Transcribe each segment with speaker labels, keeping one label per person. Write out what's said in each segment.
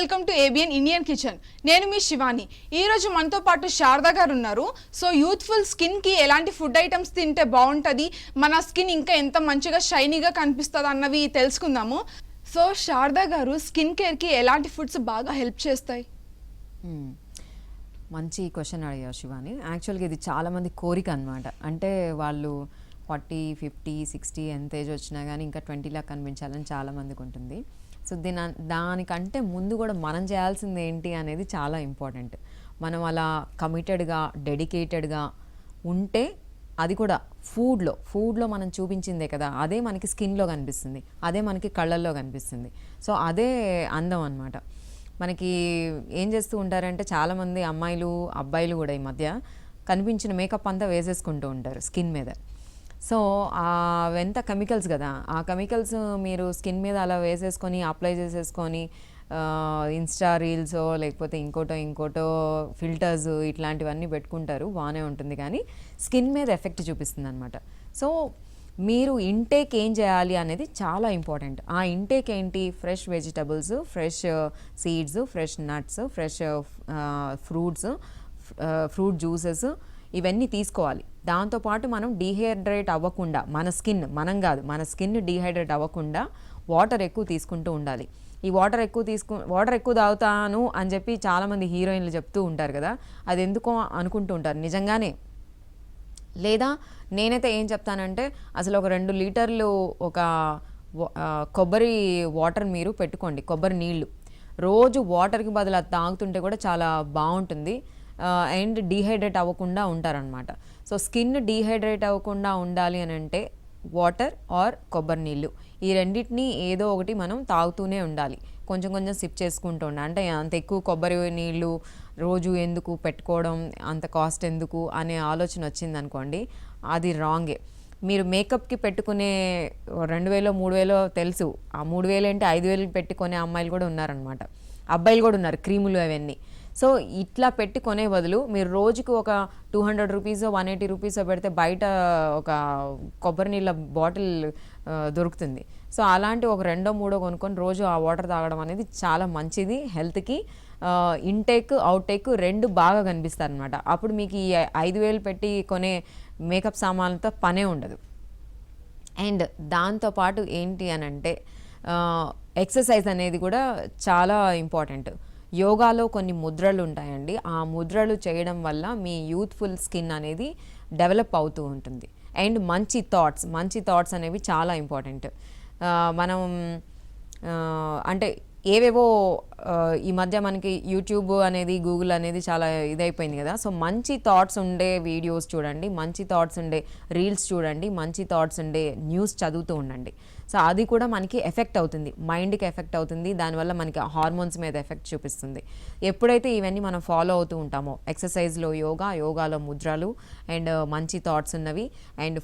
Speaker 1: Welcome to ABN Indian kitchen. నేను మీ శివాని. ఈ రోజు మనతో పాటు శారదా గారు ఉన్నారు. సో యూత్ఫుల్ స్కిన్ కి ఎలాంటి ఫుడ్ ఐటమ్స్ తింటే బాగుంటది, మన స్కిన్ ఇంకా ఎంత మంచిగా షైనీగా కనిపిస్తుంది అన్నవి తెలుసుకుందాము. సో శారదా గారు, స్కిన్ కేర్ కి ఎలాంటి ఫుడ్స్ బాగా హెల్ప్ చేస్తాయి?
Speaker 2: మంచి క్వశ్చన్ అడిగారు శివాని. యాక్చువల్గా ఇది చాలామంది కోరిక అనమాట. అంటే వాళ్ళు 40, 50, 60 ఎంత ఏజ్ వచ్చినా కానీ ఇంకా 20 లాగా కనిపించాలని చాలామందికి ఉంటుంది. సో దానికంటే ముందు కూడా మనం చేయాల్సింది ఏంటి అనేది చాలా ఇంపార్టెంట్. మనం అలా కమిటెడ్గా డెడికేటెడ్గా ఉంటే అది కూడా ఫుడ్లో మనం చూపించిందే కదా, అదే మనకి స్కిన్లో కనిపిస్తుంది, అదే మనకి కళ్ళల్లో కనిపిస్తుంది. సో అదే అందం అనమాట. మనకి ఏం చేస్తూ ఉంటారంటే చాలామంది అమ్మాయిలు అబ్బాయిలు కూడా ఈ మధ్య కనిపించిన మేకప్ అంతా వేసేసుకుంటూ ఉంటారు స్కిన్ మీద. సో అవంతా కెమికల్స్ కదా, ఆ కెమికల్స్ మీరు స్కిన్ మీద అలా వేసేసుకొని అప్లై చేసేసుకొని ఇన్స్టా రీల్సో లేకపోతే ఇంకోటో ఫిల్టర్స్ ఇట్లాంటివన్నీ పెట్టుకుంటారు, బాగానే ఉంటుంది, కానీ స్కిన్ మీద ఎఫెక్ట్ చూపిస్తుంది అనమాట. సో మీరు ఇంటేక్ ఏం చేయాలి అనేది చాలా ఇంపార్టెంట్. ఆ ఇంటేక్ ఏంటి? Fresh vegetables, fresh seeds, fresh nuts, fresh fruit juices ఇవన్నీ తీసుకోవాలి. దాంతోపాటు మనం డీహైడ్రేట్ అవ్వకుండా మన స్కిన్ డీహైడ్రేట్ అవ్వకుండా వాటర్ ఎక్కువ తీసుకుంటూ ఉండాలి. ఈ వాటర్ ఎక్కువ తాగుతాను అని చెప్పి చాలామంది హీరోయిన్లు చెప్తూ ఉంటారు కదా, అది ఎందుకో అనుకుంటూ ఉంటారు, నిజంగానే. లేదా నేనైతే ఏం చెప్తానంటే అసలు ఒక 2 లీటర్లు ఒక కొబ్బరి వాటర్ మీరు పెట్టుకోండి, కొబ్బరి నీళ్ళు రోజు వాటర్కి బదులు అది తాగుతుంటే కూడా చాలా బాగుంటుంది. అండ్ డీహైడ్రేట్ అవ్వకుండా ఉంటారనమాట. సో స్కిన్ డీహైడ్రేట్ అవ్వకుండా ఉండాలి అని అంటే వాటర్ ఆర్ కొబ్బరి నీళ్ళు, ఈ రెండింటినీ ఏదో ఒకటి మనం తాగుతూనే ఉండాలి, కొంచెం సిప్ చేసుకుంటూ ఉండాలి. అంటే అంత ఎక్కువ కొబ్బరి నీళ్ళు రోజు ఎందుకు పెట్టుకోవడం, అంత కాస్ట్ ఎందుకు అనే ఆలోచన వచ్చిందనుకోండి, అది రాంగే. మీరు మేకప్కి పెట్టుకునే 2000, 3000 తెలుసు, ఆ 3000 అంటే 5000 పెట్టుకునే అమ్మాయిలు కూడా ఉన్నారనమాట, అబ్బాయిలు కూడా ఉన్నారు, క్రీములు అవన్నీ. సో ఇట్లా పెట్టుకునే బదులు మీరు రోజుకు ఒక 200 రూపీసో 180 రూపీసో పెడితే బయట ఒక కొబ్బరి నీళ్ళ బాటిల్ దొరుకుతుంది. సో అలాంటి ఒక 2-3 కొనుక్కొని రోజు ఆ వాటర్ తాగడం అనేది చాలా మంచిది హెల్త్కి. ఇంటేక్ అవుట్టేక్ 2 బాగా కనిపిస్తారు అనమాట. అప్పుడు మీకు ఈ 5000 పెట్టి కొనే మేకప్ సామాన్లతో పనే ఉండదు. అండ్ దాంతోపాటు ఏంటి అని అంటే ఎక్సర్సైజ్ అనేది కూడా చాలా ఇంపార్టెంట్. యోగాలో కొన్ని ముద్రలు ఉంటాయండి, ఆ ముద్రలు చేయడం వల్ల మీ యూత్ఫుల్ స్కిన్ అనేది డెవలప్ అవుతూ ఉంటుంది. అండ్ మంచి థాట్స్ అనేవి చాలా ఇంపార్టెంట్. మనం అంటే ఏవేవో ఈ మధ్య మనకి యూట్యూబ్ అనేది గూగుల్ అనేది చాలా ఇదైపోయింది కదా. సో మంచి థాట్స్ ఉండే వీడియోస్ చూడండి, మంచి థాట్స్ ఉండే రీల్స్ చూడండి, మంచి థాట్స్ ఉండే న్యూస్ చదువుతూ ఉండండి. సో అది కూడా మనకి ఎఫెక్ట్ అవుతుంది, మైండ్కి ఎఫెక్ట్ అవుతుంది, దానివల్ల మనకి హార్మోన్స్ మీద ఎఫెక్ట్ చూపిస్తుంది. ఎప్పుడైతే ఇవన్నీ మనం ఫాలో అవుతూ ఉంటామో, ఎక్సర్సైజ్లో యోగాలో ముద్రలు అండ్ మంచి థాట్స్ ఉన్నవి, అండ్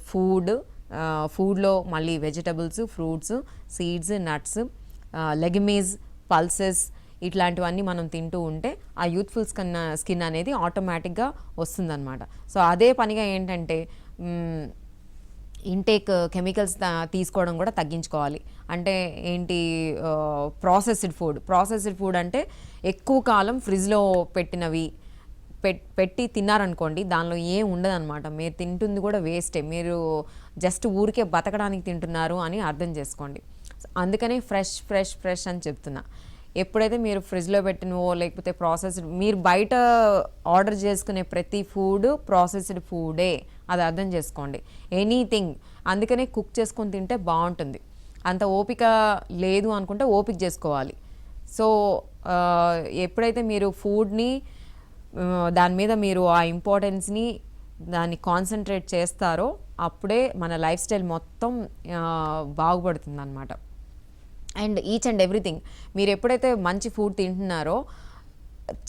Speaker 2: ఫుడ్లో మళ్ళీ vegetables, fruits, seeds, nuts, legumes, pulses ఇట్లాంటివన్నీ మనం తింటూ ఉంటే ఆ యూత్ఫుల్ స్కిన్ అనేది ఆటోమేటిక్గా వస్తుందన్నమాట. సో అదే పనిగా ఏంటంటే ఇంటేక్ కెమికల్స్ తీసుకోవడం కూడా తగ్గించుకోవాలి. అంటే ఏంటి, ప్రాసెస్డ్ ఫుడ్ అంటే ఎక్కువ కాలం ఫ్రిడ్జ్లో పెట్టినవి పెట్టి తిన్నారనుకోండి, దానిలో ఏం ఉండదన్నమాట. మీరు తింటుంది కూడా వేస్టే, మీరు జస్ట్ ఊరికే బతకడానికి తింటున్నారు అని అర్థం చేసుకోండి. అందుకనే ఫ్రెష్ అని చెప్తున్నా. ఎప్పుడైతే మీరు ఫ్రిడ్జ్లో పెట్టినవో లేకపోతే మీరు బయట ఆర్డర్ చేసుకునే ప్రతి ఫుడ్ ప్రాసెస్డ్ ఫుడే, అది అర్థం చేసుకోండి. ఎనీథింగ్, అందుకనే కుక్ చేసుకొని తింటే బాగుంటుంది. అంత ఓపిక లేదు అనుకుంటే ఓపిక చేసుకోవాలి. సో ఎప్పుడైతే మీరు ఫుడ్ని దాని మీద మీరు ఆ ఇంపార్టెన్స్ని దాన్ని కాన్సన్ట్రేట్ చేస్తారో అప్పుడే మన లైఫ్ స్టైల్ మొత్తం బాగుపడుతుంది అన్నమాట. అండ్ ఈచ్ అండ్ ఎవ్రీథింగ్, మీరు ఎప్పుడైతే మంచి ఫుడ్ తింటున్నారో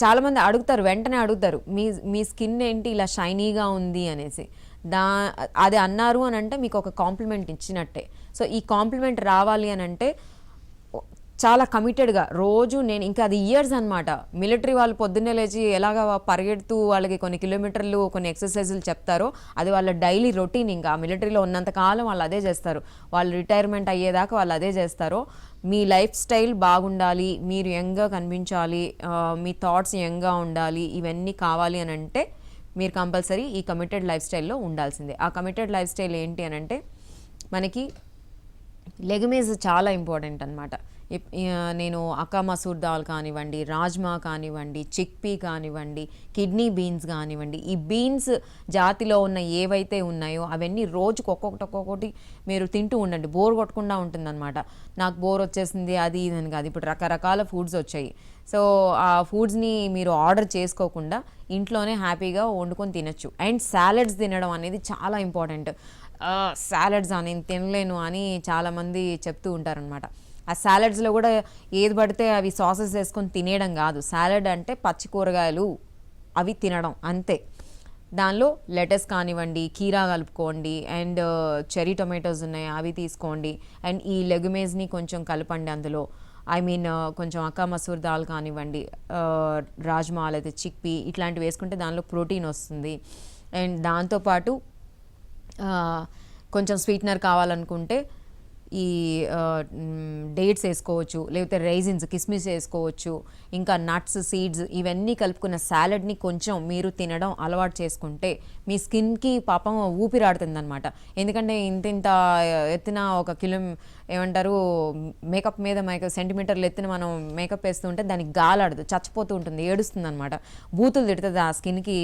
Speaker 2: చాలామంది వెంటనే అడుగుతారు మీ స్కిన్ ఏంటి ఇలా షైనీగా ఉంది అనేసి. అది అన్నారు అని అంటే మీకు ఒక కాంప్లిమెంట్ ఇచ్చినట్టే. సో ఈ కాంప్లిమెంట్ రావాలి అని అంటే చాలా కమిటెడ్గా రోజు నేను ఇంకా అది ఇయర్స్ అనమాట. మిలిటరీ వాళ్ళు పొద్దున్నే లేచి ఎలాగ పరిగెడుతూ వాళ్ళకి కొన్ని కిలోమీటర్లు కొన్ని ఎక్సర్సైజులు చెప్తారో అది వాళ్ళ డైలీ రొటీన్. ఇంకా మిలిటరీలో ఉన్నంతకాలం వాళ్ళు అదే చేస్తారు, వాళ్ళు రిటైర్మెంట్ అయ్యేదాకా వాళ్ళు అదే చేస్తారో మీ లైఫ్ స్టైల్ బాగుండాలి, మీరు యంగ్గా కనిపించాలి, మీ థాట్స్ యంగ్గా ఉండాలి, ఇవన్నీ కావాలి అని అంటే మీరు కంపల్సరీ ఈ కమిటెడ్ లైఫ్ స్టైల్లో ఉండాల్సిందే. ఆ కమిటెడ్ లైఫ్ స్టైల్ ఏంటి అని అంటే మనకి లెగుమేజ్ చాలా ఇంపార్టెంట్ అనమాట. నేను అక్కా మసూర్ దాల్ కానివ్వండి, రాజ్మా కానివ్వండి, చిక్పీ కానివ్వండి, కిడ్నీ బీన్స్ కానివ్వండి, ఈ బీన్స్ జాతిలో ఉన్న ఏవైతే ఉన్నాయో అవన్నీ రోజుకు ఒక్కొక్కటి మీరు తింటూ ఉండండి. బోర్ కొట్టకుండా ఉంటుందన్నమాట. నాకు బోర్ వచ్చేసింది అది ఇది అని కాదు, ఇప్పుడు రకరకాల ఫుడ్స్ వచ్చాయి. సో ఆ ఫుడ్స్ని మీరు ఆర్డర్ చేసుకోకుండా ఇంట్లోనే హ్యాపీగా వండుకొని తినచ్చు. అండ్ సాలడ్స్ తినడం అనేది చాలా ఇంపార్టెంట్. సాలడ్స్ నేను తినలేను అని చాలామంది చెప్తూ ఉంటారనమాట. ఆ సాలడ్స్లో కూడా ఏది పడితే అవి సాసెస్ వేసుకొని తినేయడం కాదు. సాలడ్ అంటే పచ్చి కూరగాయలు అవి తినడం అంతే. దానిలో లెటస్ కానివ్వండి, కీరా కలుపుకోండి, అండ్ చెరీ టొమాటోస్ ఉన్నాయి అవి తీసుకోండి, అండ్ ఈ లెగుమేజ్ని కొంచెం కలపండి అందులో. కొంచెం అక్కా మసూర్ దాల్ కానివ్వండి, రాజ్మా లేదా చిక్పీ ఇట్లాంటివి వేసుకుంటే దానిలో ప్రోటీన్ వస్తుంది. అండ్ దాంతోపాటు కొంచెం స్వీట్నర్ కావాలనుకుంటే ఈ డేట్స్ వేసుకోవచ్చు, లేకపోతే రైజిన్స్ కిస్మిస్ వేసుకోవచ్చు, ఇంకా నట్స్ సీడ్స్ ఇవన్నీ కలుపుకున్న సాలడ్ని కొంచెం మీరు తినడం అలవాటు చేసుకుంటే మీ స్కిన్కి పాపం ఊపిరాడుతుందన్నమాట. ఎందుకంటే ఇంత ఎత్తున ఒక మేకప్ మీద సెంటీమీటర్లు ఎత్తున మనం మేకప్ వేస్తుంటే దానికి గాలాడదు, చచ్చిపోతూ ఉంటుంది, ఏడుస్తుంది అనమాట, బూతులు తిడుతుంది ఆ స్కిన్కి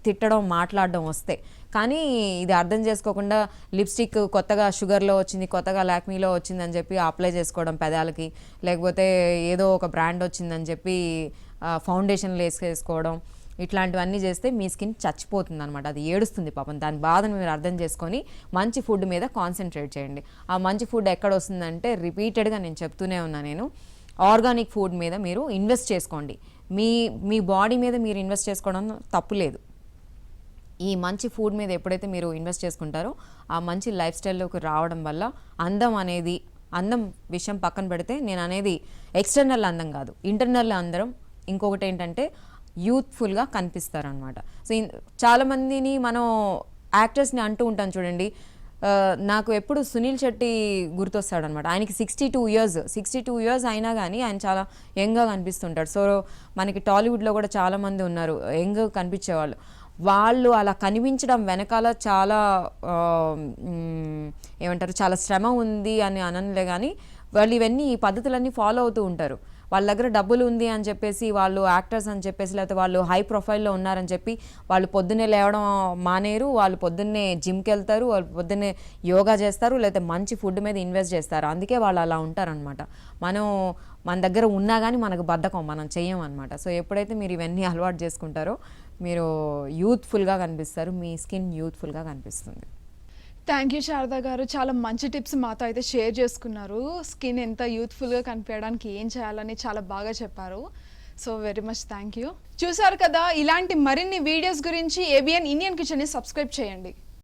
Speaker 2: తిట్టడం మాట్లాడడం వస్తే. కానీ ఇది అర్థం చేసుకోకుండా లిప్స్టిక్ కొత్తగా షుగర్లో వచ్చింది, కొత్తగా లాక్మీలో వచ్చిందని చెప్పి అప్లై చేసుకోవడం పెదాలకి, లేకపోతే ఏదో ఒక బ్రాండ్ వచ్చిందని చెప్పి ఫౌండేషన్లు వేసుకోవడం, ఇట్లాంటివన్నీ చేస్తే మీ స్కిన్ చచ్చిపోతుంది అనమాట. అది ఏడుస్తుంది పాపం. దాని బాధను మీరు అర్థం చేసుకొని మంచి ఫుడ్ మీద కాన్సన్ట్రేట్ చేయండి. ఆ మంచి ఫుడ్ ఎక్కడ వస్తుందంటే రిపీటెడ్గా నేను చెప్తూనే ఉన్నా, నేను ఆర్గానిక్ ఫుడ్ మీద మీరు ఇన్వెస్ట్ చేసుకోండి. మీ బాడీ మీద మీరు ఇన్వెస్ట్ చేసుకోవడం తప్పు లేదు. ఈ మంచి ఫుడ్ మీద ఎప్పుడైతే మీరు ఇన్వెస్ట్ చేసుకుంటారో ఆ మంచి లైఫ్ స్టైల్లోకి రావడం వల్ల అందం విషయం పక్కన పెడితే నేను అనేది ఎక్స్టర్నల్ అందం కాదు, ఇంటర్నల్ అందం. ఇంకొకటి ఏంటంటే యూత్ఫుల్గా కనిపిస్తారనమాట. సో చాలామందిని మనం యాక్టర్స్ని అంటూ ఉంటాం చూడండి. నాకు ఎప్పుడు సునీల్ శెట్టి గుర్తొస్తాడనమాట. ఆయనకి 62 ఇయర్స్ అయినా కానీ ఆయన చాలా యంగ్గా కనిపిస్తుంటాడు. సో మనకి టాలీవుడ్లో కూడా చాలామంది ఉన్నారు యంగ్గా కనిపించేవాళ్ళు. వాళ్ళు అలా కనిపించడం వెనకాల చాలా చాలా శ్రమ ఉంది అని అనలే, కానీ వాళ్ళు ఇవన్నీ ఈ పద్ధతులన్నీ ఫాలో అవుతూ ఉంటారు. వాళ్ళ దగ్గర డబ్బులు ఉంది అని చెప్పేసి, వాళ్ళు యాక్టర్స్ అని చెప్పేసి, లేకపోతే వాళ్ళు హై ప్రొఫైల్లో ఉన్నారని చెప్పి వాళ్ళు పొద్దున్నే లేవడం మానేరు, వాళ్ళు పొద్దున్నే జిమ్కి వెళ్తారు, వాళ్ళు పొద్దున్నే యోగా చేస్తారు, లేకపోతే మంచి ఫుడ్ మీద ఇన్వెస్ట్ చేస్తారు. అందుకే వాళ్ళు అలా ఉంటారనమాట. మన దగ్గర ఉన్నా కానీ మనకు బద్ధకం, మనం చెయ్యం అనమాట. సో ఎప్పుడైతే మీరు ఇవన్నీ అలవాటు చేసుకుంటారో మీరు యూత్ఫుల్గా కనిపిస్తారు, మీ స్కిన్ యూత్ఫుల్గా కనిపిస్తుంది.
Speaker 1: థ్యాంక్ యూ శారదా గారు, చాలా మంచి టిప్స్ మాతో అయితే షేర్ చేసుకున్నారు. స్కిన్ ఎంత యూత్ఫుల్గా కనిపించడానికి ఏం చేయాలని చాలా బాగా చెప్పారు. So very much thank you. చూసారు కదా, ఇలాంటి మరిన్ని వీడియోస్ గురించి ABN ఇండియన్ కిచెన్ని సబ్స్క్రైబ్ చేయండి.